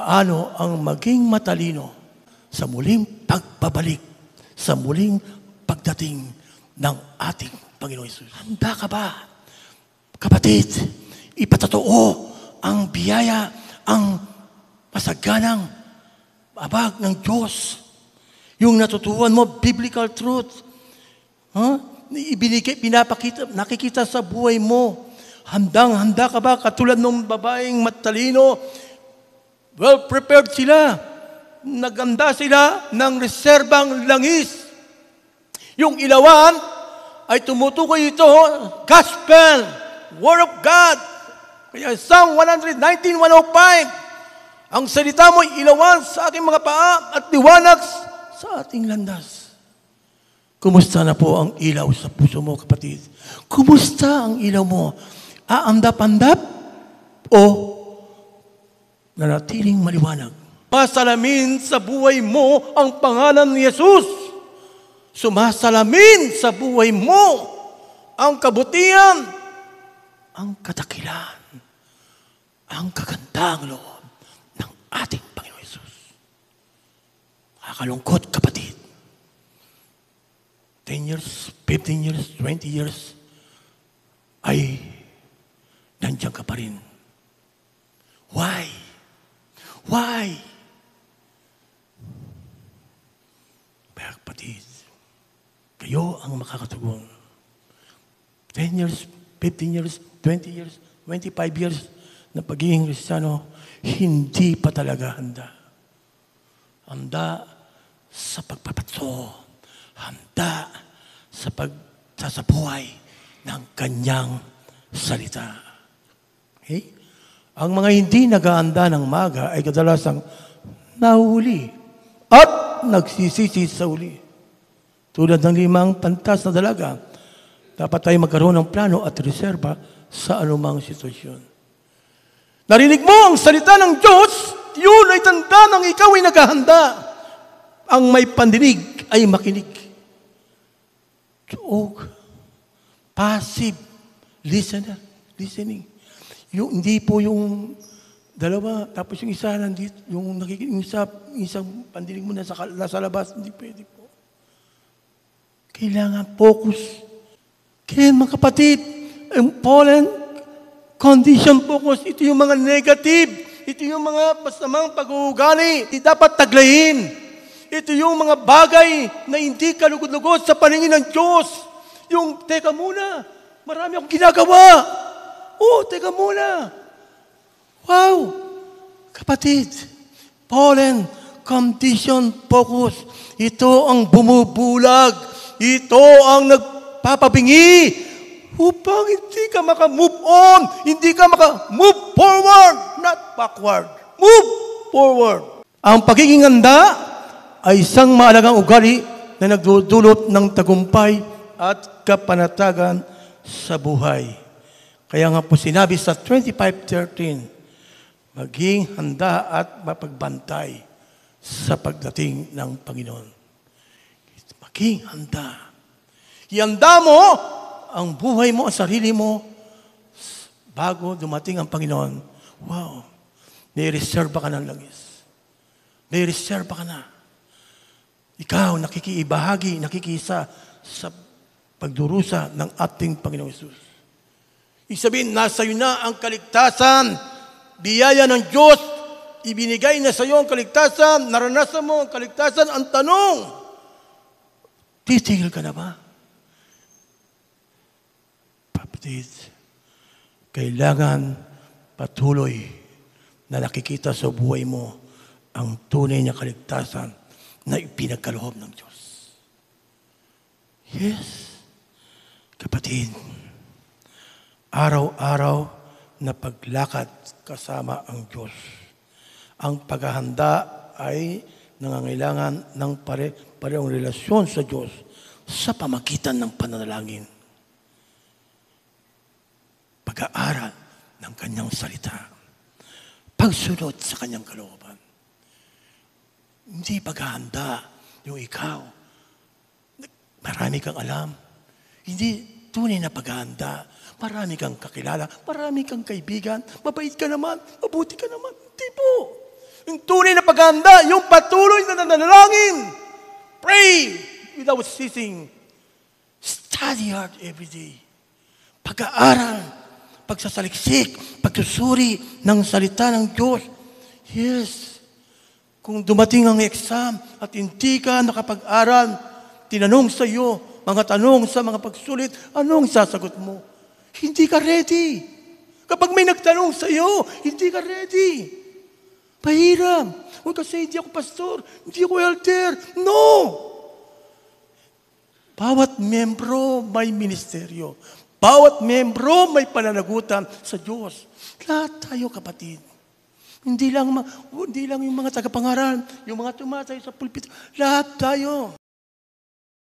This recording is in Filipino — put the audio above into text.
paano ang maging matalino sa muling pagbabalik, sa muling pagdating ng ating Panginoon Hesus. Handa ka ba, kapatid, ipatotoo ang biyaya, ang masaganang abag ng Diyos? Yung natutuhan mo, biblical truth. Pinapakita, nakikita sa buhay mo. Handang-handa ka ba? Katulad ng babaeng matalino, well-prepared sila. Naganda sila ng reserbang langis. Yung ilawan ay tumutukoy ito, gospel, word of God. Kaya Psalm 119:105, ang salita mo ilawan sa ating mga paa at liwanag sa ating landas. Kumusta na po ang ilaw sa puso mo, kapatid? Kumusta ang ilaw mo? Aandap-andap o nanatiling maliwanag? Sumasalamin sa buhay mo ang pangalan ni Jesus. Sumasalamin sa buhay mo ang kabutihan, ang kadakilan, ang kagandang loob ng ating Panginoon Jesus. Nakakalungkot, kapatid. 10 years, 15 years, 20 years, ay nandiyan ka pa rin. Why? Why? Kaya, kapatid, kayo ang makakatugon. 10 years, 15 years, 20 years, 25 years na pagiging Kristiyano, hindi pa talaga handa. Handa sa pagpapatso. Handa sa pagsasabuhay ng kanyang salita. Okay? Ang mga hindi nag-aanda ng maga ay kadalasang nahuli at nagsisisi sa uli. Tulad ng 5 pantas na dalaga, dapat tayo magkaroon ng plano at reserba sa anumang sitwasyon. Narinig mo ang salita ng Diyos, yun ay tanda ng ikaw ay naghahanda. Ang may pandinig ay makinig. Passive listening. Hindi po yung dalawa, tapos yung isa nandito, yung isang pandinig mo nasa labas, hindi pwede po. Kailangan focus. Kaya mga kapatid, important condition focus, ito yung mga negative, ito yung mga masamang pag-uugali, hindi dapat taglayin. Ito yung mga bagay na hindi kalugod-lugod sa paningin ng Diyos. Yung, teka muna, marami akong ginagawa. Teka muna. Wow! Kapatid, fallen condition focus. Ito ang bumubulag. Ito ang nagpapabingi upang hindi ka maka-move on, hindi ka maka-move forward, not backward. Move forward. Ang pagiging handa ay isang mahalagang ugali na nagdudulot ng tagumpay at kapanatagan sa buhay. Kaya nga po sinabi sa 25:13, maging handa at mapagbantay sa pagdating ng Panginoon. Maging handa. Ihanda mo ang buhay mo, ang sarili mo, bago dumating ang Panginoon. Wow! May reserva ka ng langis. May reserva ka na. Ikaw, nakikiibahagi, nakikisa sa pagdurusa ng ating Panginoong Hesus. Ibig sabihin, nasa iyo na ang kaligtasan, biyaya ng Diyos, ibinigay na sa iyo ang kaligtasan, naranasan mo ang kaligtasan. Ang tanong, titigil ka na ba? Kapatid, kailangan patuloy na nakikita sa buhay mo ang tunay na kaligtasan na ipinagkaloob ng Diyos. Yes, kapatid, araw-araw na paglakad kasama ang Diyos. Ang paghahanda ay nangangailangan ng parehong relasyon sa Diyos sa pamagitan ng pananalangin. Pag-aaral ng kanyang salita. Pagsunod sa kanyang kalooban. Hindi paghahanda yung ikaw. Marami kang alam. Hindi tunay na paghahanda. Marami kang kakilala. Marami kang kaibigan. Mabait ka naman. Mabuti ka naman. Hindi po. Yung tunay na paghahanda, yung patuloy na nananalangin. Pray without ceasing. Study hard every day. Pag-aaral, pagsasaliksik, pagsusuri ng salita ng Diyos. Yes. Kung dumating ang exam at hindi ka nakapag-aral, tinanong sa iyo, mga tanong sa mga pagsulit, anong sasagot mo? Hindi ka ready. Kapag may nagtanong sa iyo, hindi ka ready. Mahirap. Huwag kasi hindi ako pastor, hindi ako elder. No! Bawat membro may ministeryo. Bawat membro may pananagutan sa Diyos. Lahat tayo, kapatid. Hindi lang yung mga tagapangaral, yung mga tumatay sa pulpito. Lahat tayo.